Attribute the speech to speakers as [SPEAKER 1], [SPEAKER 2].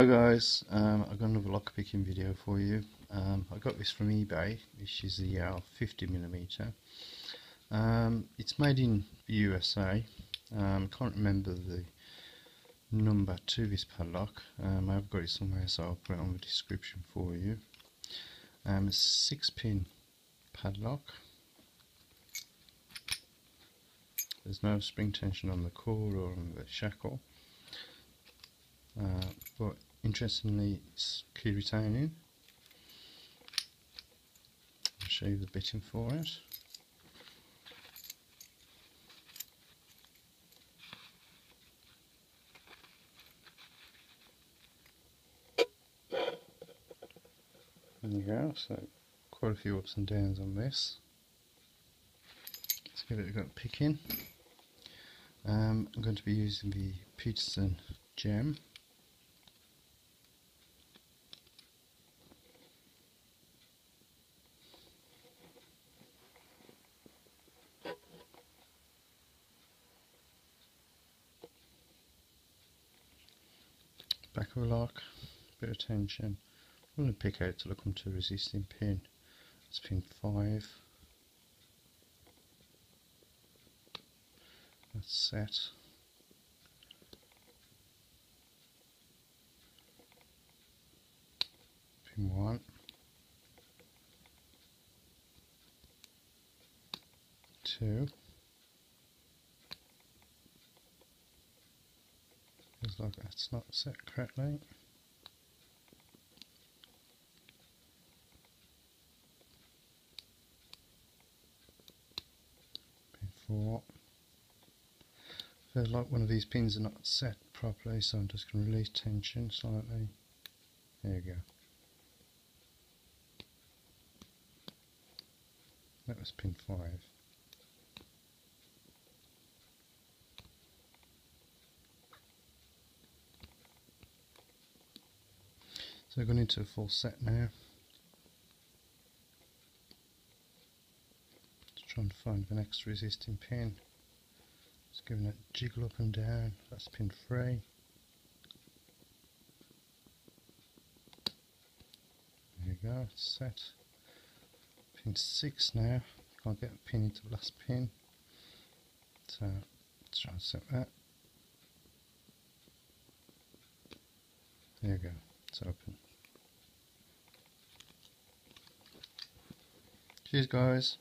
[SPEAKER 1] Hi guys, I've got another lock picking video for you. I got this from eBay. This is the YALE 50mm. It's made in the USA. Can't remember the number to this padlock. I've got it somewhere, so I'll put it on the description for you. It's a 6-pin padlock. There's no spring tension on the cord or on the shackle. But interestingly, it's key retaining. I'll show you the bitting for it. There you go, so quite a few ups and downs on this. Let's give it a go picking. I'm going to be using the Peterson gem. Back of the lock, bit of tension. I'm going to pick out till I come to a resisting pin. It's pin 5. That's set. Pin 1. 2. Feels like that's not set correctly. Pin 4. Feels like one of these pins are not set properly, so I'm just going to release tension slightly. There you go. That was pin 5. So we're going into a full set now. Just trying to find the next resisting pin. Just giving it a jiggle up and down. That's pin 3. There you go, it's set. Pin 6 now. Can't get a pin into the last pin. So let's try and set that. There you go, it's open. Cheers guys.